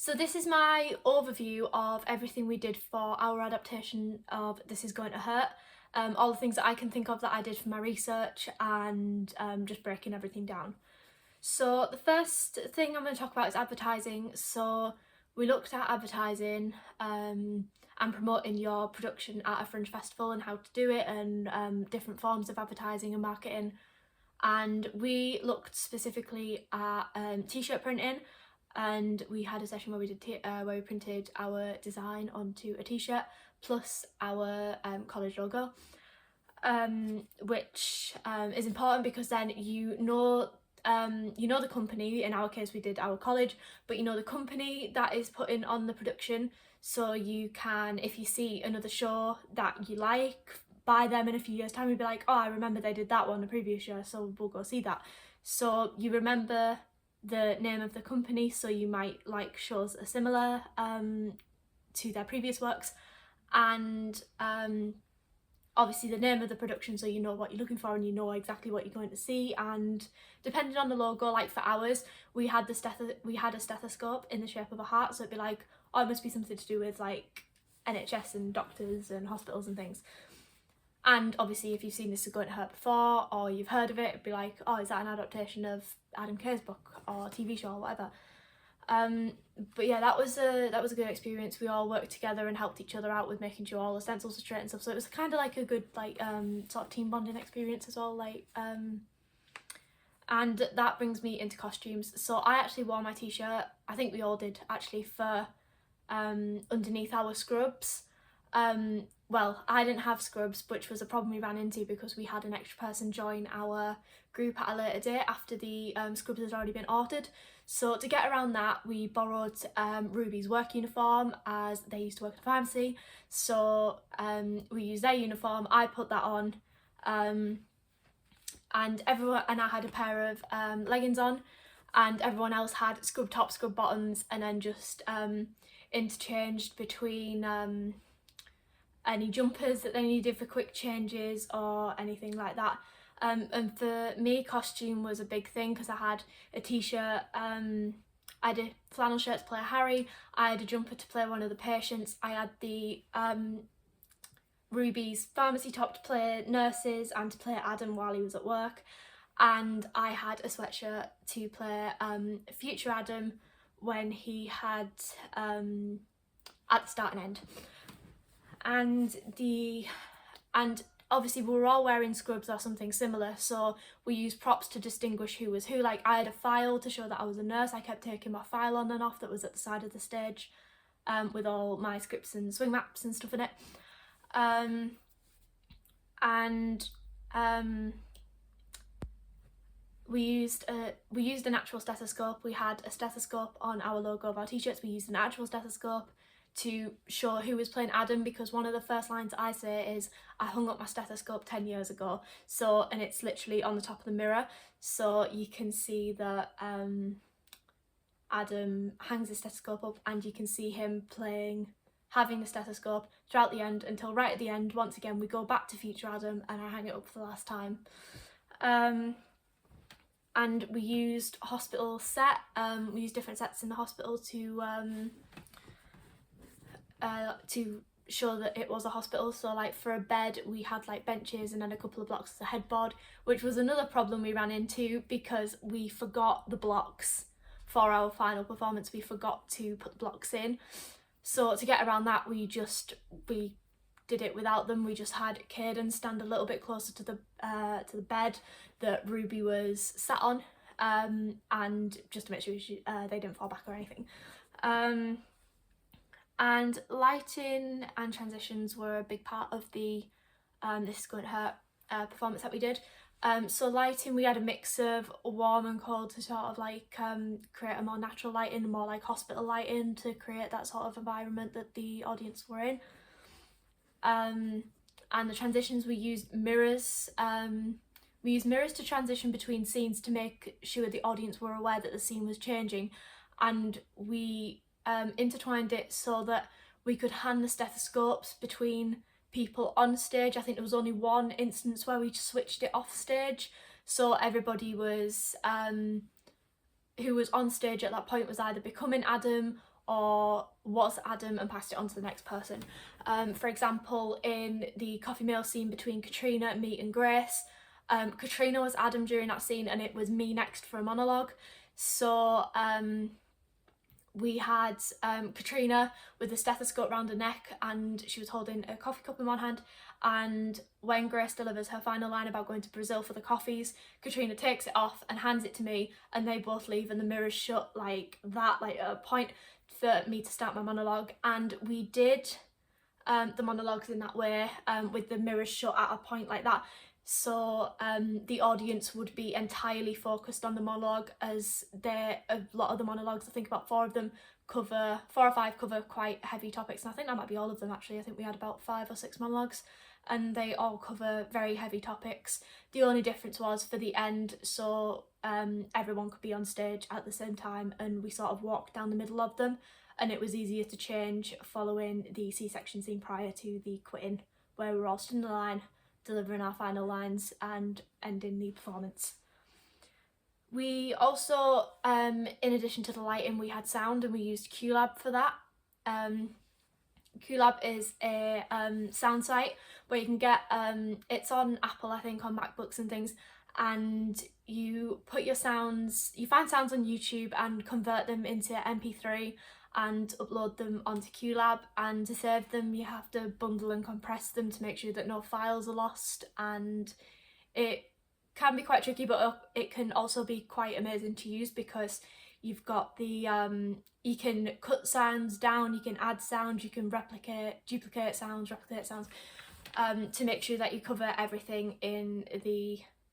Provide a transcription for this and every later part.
So this is my overview of everything we did for our adaptation of This Is Going to Hurt. All the things that I can think of that I did for my research and just breaking everything down. So the first thing I'm going to talk about is advertising. So we looked at advertising and promoting your production at a fringe festival and how to do it and different forms of advertising and marketing. And we looked specifically at t-shirt printing, and we had a session where we did where we printed our design onto a t-shirt plus our college logo, which is important because then you know the company. In our case we did our college, but you know the company that is putting on the production, so you can, if you see another show that you like, buy them in a few years time, you'd be like, oh, I remember they did that one the previous year, so we'll go see that. So you remember the name of the company, so you might like shows that are similar to their previous works, and obviously the name of the production, so you know what you're looking for and you know exactly what you're going to see. And depending on the logo, like for ours, we had a stethoscope in the shape of a heart, so it'd be like, oh, it must be something to do with like NHS and doctors and hospitals and things. And obviously if you've seen This Is Going to Hurt before, or you've heard of it, it'd be like, oh, is that an adaptation of Adam Kay's book or TV show or whatever. But yeah, that was a good experience. We all worked together and helped each other out with making sure all the stencils were straight and stuff, so it was kind of like a good sort of team bonding experience as well, and that brings me into costumes. So I actually wore my t-shirt, I think we all did actually, for underneath our scrubs. Well, I didn't have scrubs, which was a problem we ran into because we had an extra person join our group at a later date after the scrubs had already been ordered. So to get around that, we borrowed Ruby's work uniform, as they used to work at a pharmacy. So we used their uniform, I put that on, and I had a pair of leggings on, and everyone else had scrub tops, scrub bottoms, and then just interchanged between any jumpers that they needed for quick changes or anything like that. And for me, costume was a big thing because I had a t-shirt, I had a flannel shirt to play Harry, I had a jumper to play one of the patients, I had the Ruby's pharmacy top to play nurses and to play Adam while he was at work, and I had a sweatshirt to play future Adam when he had at the start and end. And obviously we were all wearing scrubs or something similar, so we used props to distinguish who was who. Like I had a file to show that I was a nurse. I kept taking my file on and off that was at the side of the stage, with all my scripts and swing maps and stuff in it. We used an actual stethoscope. We had a stethoscope on our logo of our t-shirts. We used an actual stethoscope to show who was playing Adam, because one of the first lines I say is, I hung up my stethoscope 10 years ago. So, and it's literally on the top of the mirror, so you can see that Adam hangs his stethoscope up, and you can see him having the stethoscope throughout the end, until right at the end, once again, we go back to future Adam and I hang it up for the last time. And we used hospital set, we used different sets in the hospital to show that it was a hospital. So like for a bed we had like benches and then a couple of blocks as a headboard, which was another problem we ran into because we forgot the blocks for our final performance. We forgot to put the blocks in, so to get around that we did it without them. We just had Caden stand a little bit closer to the bed that Ruby was sat on, and just to make sure they didn't fall back or anything. And lighting and transitions were a big part of the This Is Going to Hurt performance that we did. So lighting, we had a mix of warm and cold to sort of like create a more natural lighting, more like hospital lighting, to create that sort of environment that the audience were in. And the transitions, we used mirrors. We used mirrors to transition between scenes to make sure the audience were aware that the scene was changing, and we intertwined it so that we could hand the stethoscopes between people on stage. I think there was only one instance where we switched it off stage, so everybody was who was on stage at that point was either becoming Adam or was Adam, and passed it on to the next person. For example, in the coffee meal scene between Katrina, me and Grace, Katrina was Adam during that scene and it was me next for a monologue. So we had Katrina with a stethoscope around her neck and she was holding a coffee cup in one hand, and when Grace delivers her final line about going to Brazil for the coffees, Katrina takes it off and hands it to me, and they both leave and the mirrors shut like that, like at a point for me to start my monologue. And we did the monologues in that way, with the mirrors shut at a point like that, so the audience would be entirely focused on the monologue, as a lot of the monologues, I think about 4 or 5 cover quite heavy topics, and I think that might be all of them actually. I think we had about 5 or 6 monologues and they all cover very heavy topics. The only difference was for the end, so everyone could be on stage at the same time and we sort of walked down the middle of them, and it was easier to change following the C-section scene prior to the quitting, where we were all stood in the line delivering our final lines and ending the performance. We also, in addition to the lighting, we had sound, and we used QLab for that. QLab is a sound site where you can get, it's on Apple, I think, on MacBooks and things, and you put your sounds, you find sounds on YouTube and convert them into MP3 and upload them onto QLab, and to save them you have to bundle and compress them to make sure that no files are lost, and it can be quite tricky, but it can also be quite amazing to use because you've got the you can cut sounds down, you can add sounds, you can duplicate sounds to make sure that you cover everything in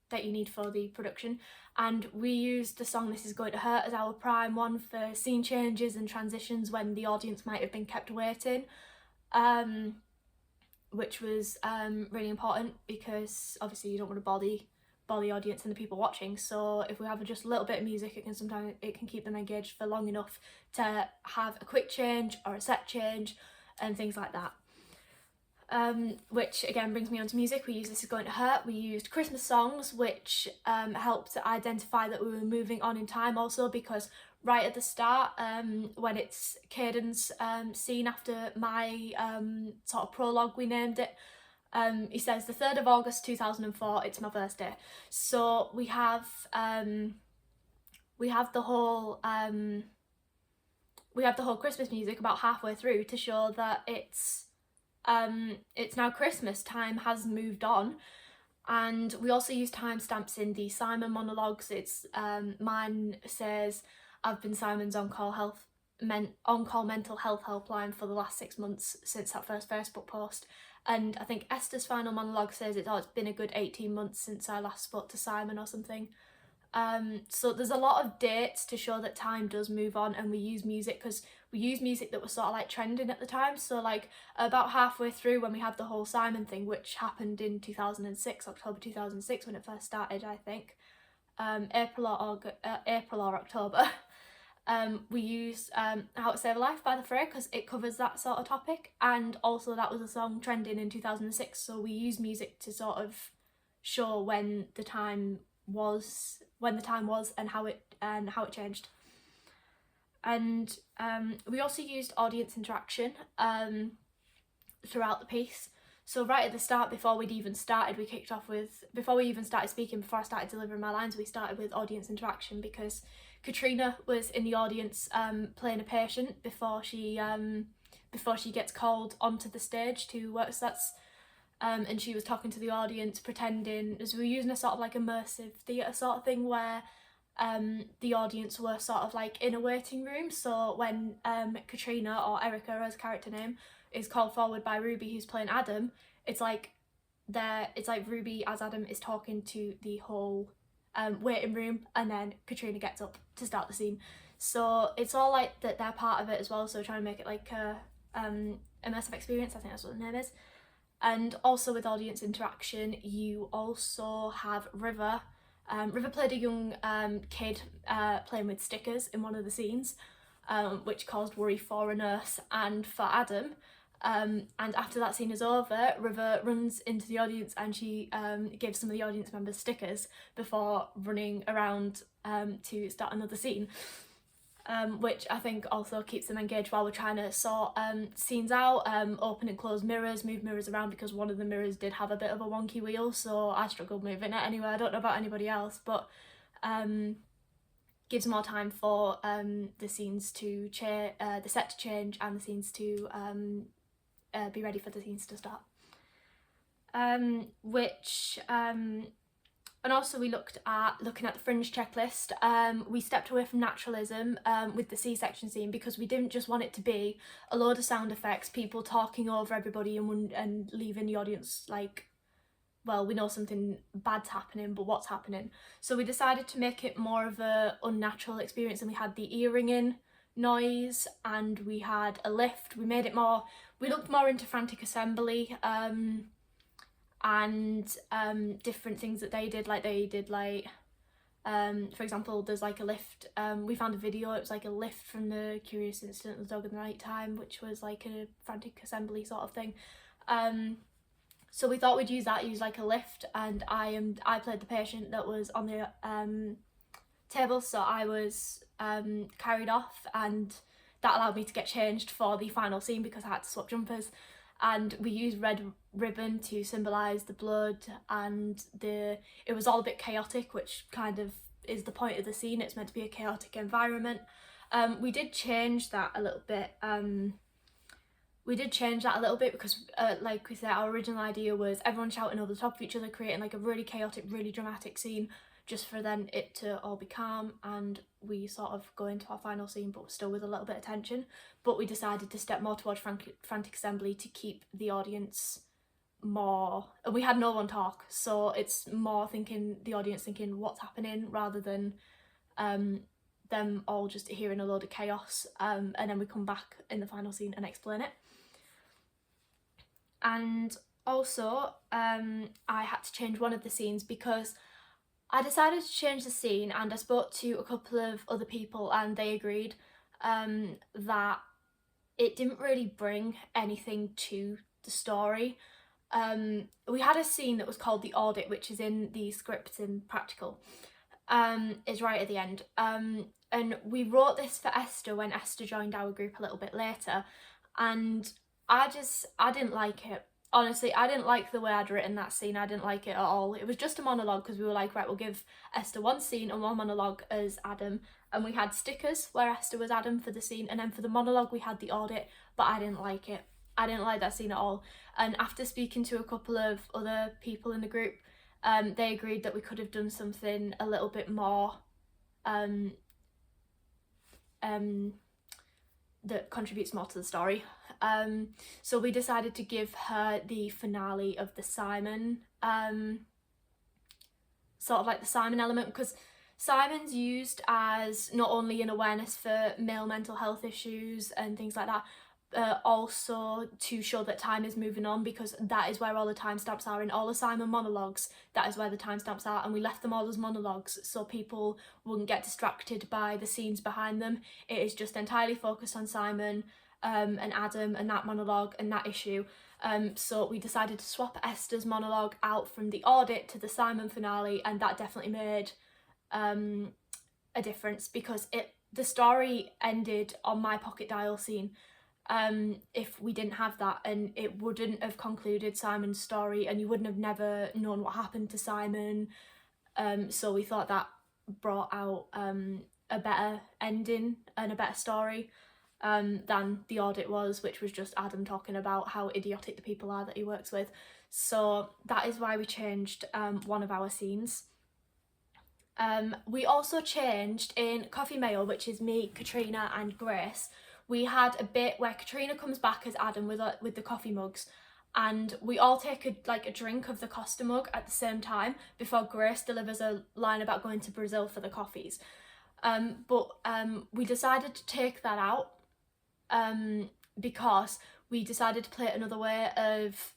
that you need for the production. And we used the song This Is Going to Hurt as our prime one for scene changes and transitions when the audience might have been kept waiting, which was really important because obviously you don't want to bore the audience and the people watching. So if we have just a little bit of music, it can keep them engaged for long enough to have a quick change or a set change and things like that. Which again brings me on to music. We used This Is Going to Hurt. We used Christmas songs, which helped to identify that we were moving on in time also, because right at the start, when it's Caden's scene after my sort of prologue, we named it, he says the 3rd of August 2004, it's my birthday. So we have the whole Christmas music about halfway through to show that it's now Christmas, time has moved on. And we also use timestamps in the Simon monologues. It's mine says, I've been Simon's on-call mental health helpline for the last 6 months since that first Facebook post. And I think Esther's final monologue says it's been a good 18 months since I last spoke to Simon or something. So there's a lot of dates to show that time does move on, and we use music because we use music that was sort of like trending at the time. So like about halfway through when we had the whole Simon thing, which happened in October 2006 when it first started, I think, April or October, we used How to Save a Life by The Fray because it covers that sort of topic, and also that was a song trending in 2006, so we use music to sort of show when the time was and how it changed. And we also used audience interaction throughout the piece. So right at the start, before we even started speaking, before I started delivering my lines, we started with audience interaction because Katrina was in the audience playing a patient before she gets called onto the stage to work sets. And she was talking to the audience, pretending, as we were using a sort of like immersive theatre sort of thing where the audience were sort of like in a waiting room. So when Katrina, or Erica as character name, is called forward by Ruby, who's playing Adam, it's like Ruby as Adam is talking to the whole waiting room, and then Katrina gets up to start the scene. So it's all like that they're part of it as well, so trying to make it like a immersive experience, I think that's what the name is. And also with audience interaction, you also have River. River played a young kid playing with stickers in one of the scenes, which caused worry for a nurse and for Adam. And after that scene is over, River runs into the audience and she gives some of the audience members stickers before running around to start another scene. which I think also keeps them engaged while we're trying to sort scenes out, open and close mirrors, move mirrors around, because one of the mirrors did have a bit of a wonky wheel, so I struggled moving it anyway. I don't know about anybody else, but gives more time for the scenes to the set to change and the scenes to be ready for the scenes to start. And also we looking at the fringe checklist. We stepped away from naturalism with the C-section scene, because we didn't just want it to be a load of sound effects, people talking over everybody and leaving the audience like, well, we know something bad's happening, but what's happening? So we decided to make it more of a unnatural experience, and we had the ear ringing noise, and we had a lift. We looked more into Frantic Assembly, and different things that they did, for example, there's like a lift, we found a video, it was like a lift from the Curious Incident of the Dog in the Night Time, which was like a Frantic Assembly sort of thing. So we thought we'd use like a lift, and I played the patient that was on the table, so I was carried off, and that allowed me to get changed for the final scene because I had to swap jumpers. And we used red ribbon to symbolise the blood, and it was all a bit chaotic, which kind of is the point of the scene. It's meant to be a chaotic environment. We did change that a little bit. Because like we said, our original idea was everyone shouting over the top of each other, creating like a really chaotic, really dramatic scene, just for then it to all be calm, and we sort of go into our final scene but still with a little bit of tension. But we decided to step more towards Frantic Assembly to keep the audience more, and we had no one talk, so it's more the audience thinking what's happening, rather than them all just hearing a load of chaos, and then we come back in the final scene and explain it. And also I had to change one of the scenes because I decided to change the scene, and I spoke to a couple of other people and they agreed that it didn't really bring anything to the story. We had a scene that was called The Audit, which is in the script in practical, is right at the end, and we wrote this for Esther when Esther joined our group a little bit later, and I didn't like it. Honestly, I didn't like the way I'd written that scene. I didn't like it at all. It was just a monologue, because we were like, right, we'll give Esther one scene and one monologue as Adam, and we had stickers where Esther was Adam for the scene, and then for the monologue we had The Audit, but I didn't like it. I didn't like that scene at all. And after speaking to a couple of other people in the group, they agreed that we could have done something a little bit more that contributes more to the story. So we decided to give her the finale of the Simon, sort of like the Simon element, because Simon's used as not only an awareness for male mental health issues and things like that, also to show that time is moving on, because that is where all the timestamps are in all the Simon monologues. That is where the timestamps are, and we left them all as monologues so people wouldn't get distracted by the scenes behind them. It is just entirely focused on Simon and Adam and that monologue and that issue. So we decided to swap Esther's monologue out from The Audit to the Simon finale, and that definitely made a difference, because the story ended on my pocket dial scene. If we didn't have that, and it wouldn't have concluded Simon's story, and you wouldn't have never known what happened to Simon. So we thought that brought out a better ending and a better story than The Audit was, which was just Adam talking about how idiotic the people are that he works with. So that is why we changed one of our scenes. We also changed in Coffee Mayo, which is me, Katrina and Grace. We had a bit where Katrina comes back as Adam with the coffee mugs, and we all take a drink of the Costa mug at the same time before Grace delivers a line about going to Brazil for the coffees. But we decided to take that out because we decided to play it another way of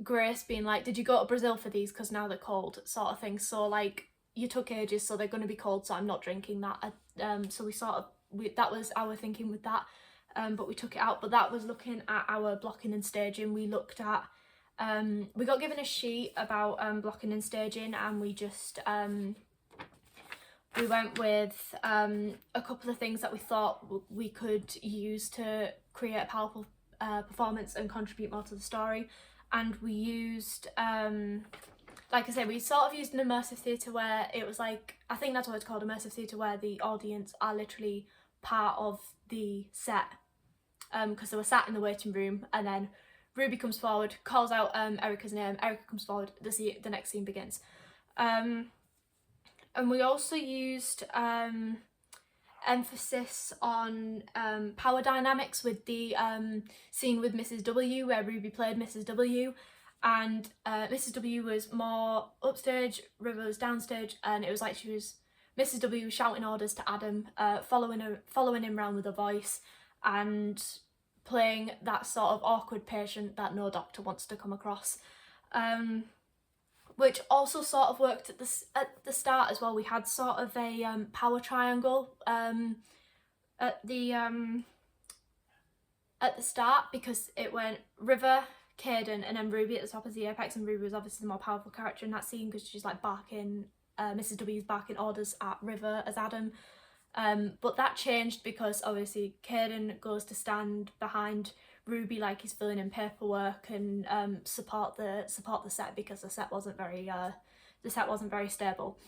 Grace being like, did you go to Brazil for these because now they're cold, sort of thing. So like, you took ages, so they're going to be cold, so I'm not drinking that. So that was our thinking with that, but we took it out. But that was looking at our blocking and staging. We looked at, we got given a sheet about blocking and staging, and we just we went with a couple of things that we thought we could use to create a powerful performance and contribute more to the story. And we used, like I said, we sort of used an immersive theatre where it was like, I think that's what it's called, immersive theatre, where the audience are literally part of the set, because they were sat in the waiting room, and then Ruby comes forward, calls out Erica's name, Erica comes forward, the next scene begins. And we also used emphasis on power dynamics with the scene with Mrs. W, where Ruby played Mrs. W, and Mrs. W was more upstage, River was downstage, and it was like Mrs. W was shouting orders to Adam, following him around with her voice, and playing that sort of awkward patient that no doctor wants to come across. Which also sort of worked at the start as well. We had sort of a power triangle at the start, because it went River, Caden, and then Ruby at the top of the apex, and Ruby was obviously the more powerful character in that scene because she's like barking, Mrs. W's barking orders at River as Adam. But that changed because obviously Caden goes to stand behind Ruby like he's filling in paperwork and support the set, because the set wasn't very stable.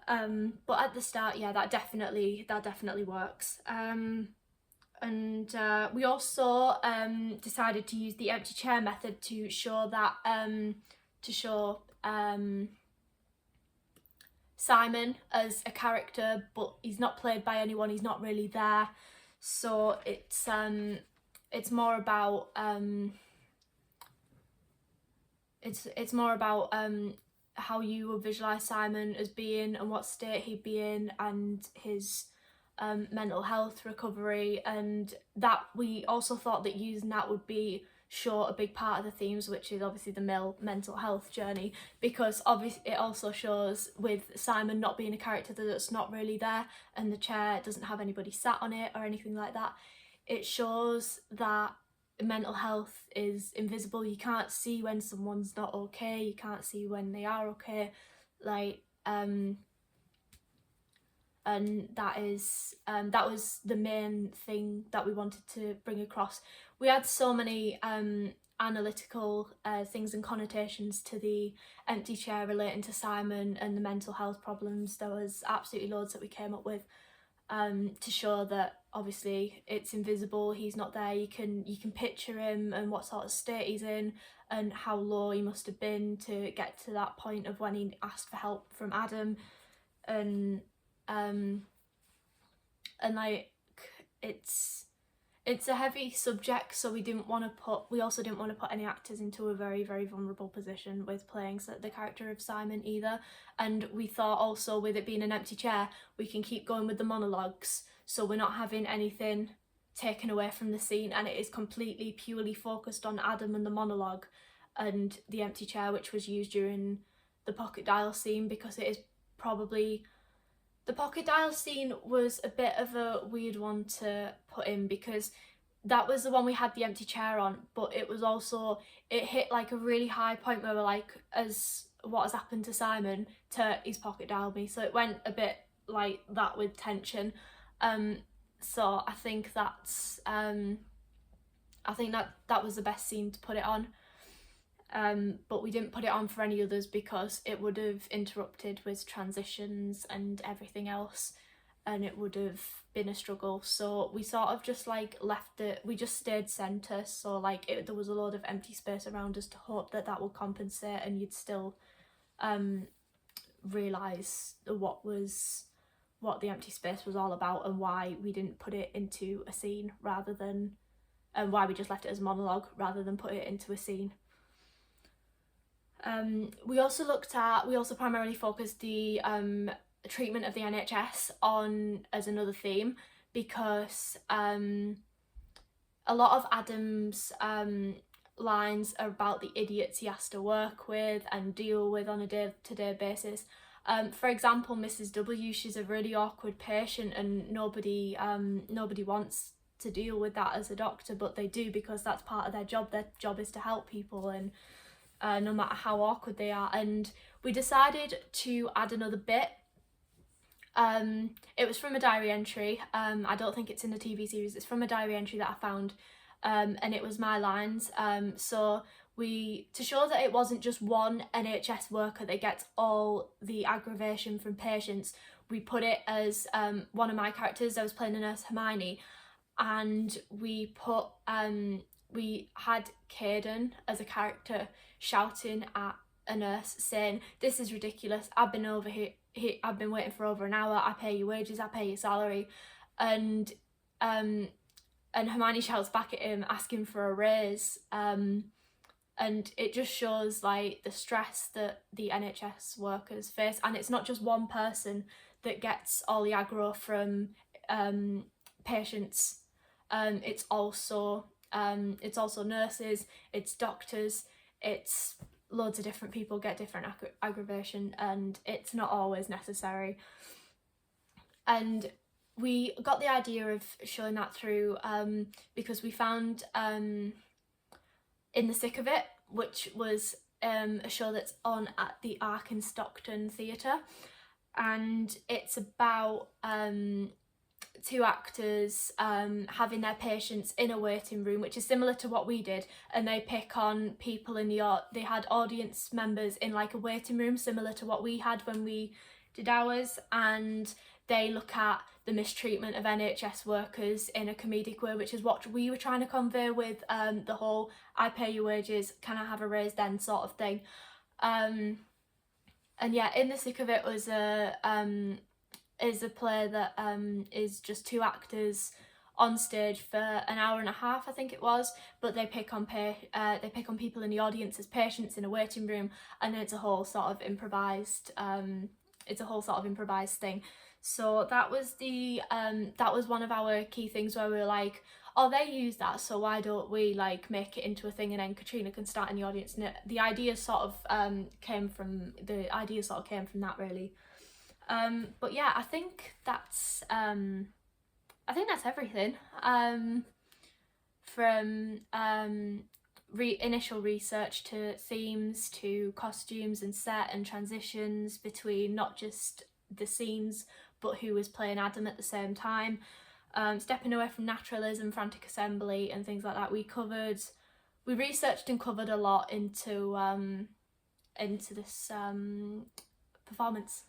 But at the start, yeah, that definitely works. And we also decided to use the empty chair method to show that Simon as a character, but he's not played by anyone, he's not really there. So it's more about it's more about how you would visualize Simon as being and what state he'd be in, and his mental health recovery. And that we also thought that using that would show a big part of the themes, which is obviously the male mental health journey, because obviously it also shows with Simon not being a character that's not really there, and the chair doesn't have anybody sat on it or anything like that. It shows that mental health is invisible. You can't see when someone's not okay, you can't see when they are okay, like and that was the main thing that we wanted to bring across. We had so many analytical things and connotations to the empty chair relating to Simon and the mental health problems. There was absolutely loads that we came up with to show that obviously it's invisible, he's not there. You can picture him and what sort of state he's in, and how low he must have been to get to that point of when he asked for help from Adam. And like it's a heavy subject, so we also didn't want to put any actors into a very, very vulnerable position with playing the character of Simon either. And we thought also, with it being an empty chair, we can keep going with the monologues, so we're not having anything taken away from the scene, and it is completely purely focused on Adam and the monologue and the empty chair, which was used during the pocket dial scene, because it is probably... The pocket dial scene was a bit of a weird one to put in, because that was the one we had the empty chair on, but it was also, it hit like a really high point where we're like, as what has happened to Simon, to his pocket dial me. So it went a bit like that with tension. So I think that was the best scene to put it on. But we didn't put it on for any others because it would have interrupted with transitions and everything else, and it would have been a struggle. So we sort of just like we just stayed centre, so like there was a load of empty space around us to hope that would compensate, and you'd still realise what the empty space was all about, and why we didn't put it into a scene rather than, and why we just left it as a monologue rather than put it into a scene. We also primarily focused the treatment of the NHS on as another theme, because a lot of Adam's lines are about the idiots he has to work with and deal with on a day-to-day basis. For example, Mrs. W, she's a really awkward patient, and nobody wants to deal with that as a doctor, but they do, because that's part of their job. Their job is to help people, and no matter how awkward they are. And we decided to add another bit It was from a diary entry. I don't think it's in the TV series. It's from a diary entry that I found, and it was my lines. So to show that it wasn't just one NHS worker that gets all the aggravation from patients, we put it as one of my characters. I was playing a nurse, Hermione, and we had Caden as a character shouting at a nurse saying, "This is ridiculous. I've been over here. I've been waiting for over an hour. I pay your wages. I pay your salary," and Hermione shouts back at him asking for a raise. And it just shows like the stress that the NHS workers face, and it's not just one person that gets all the aggro from patients. It's also nurses, it's doctors, it's loads of different people get different aggravation, and it's not always necessary. And we got the idea of showing that through because we found In the Thick of It, which was a show that's on at the Ark in Stockton Theatre, and it's about two actors having their patients in a waiting room, which is similar to what we did, and they pick on people in they had audience members in like a waiting room similar to what we had when we did ours, and they look at the mistreatment of NHS workers in a comedic way, which is what we were trying to convey with the whole "I pay your wages, can I have a raise then" sort of thing. And yeah, In the Thick of It was is a play that is just two actors on stage for an hour and a half, I think it was, but they pick on people in the audience as patients in a waiting room, and it's a whole sort of improvised thing. So that was one of our key things where we were like, oh, they use that, so why don't we like make it into a thing, and then Katrina can start in the audience. And the idea sort of came from that, really. But yeah, I think that's everything. From initial research to themes to costumes and set and transitions between not just the scenes but who was playing Adam at the same time, stepping away from naturalism, Frantic Assembly and things like that. We researched and covered a lot into this performance.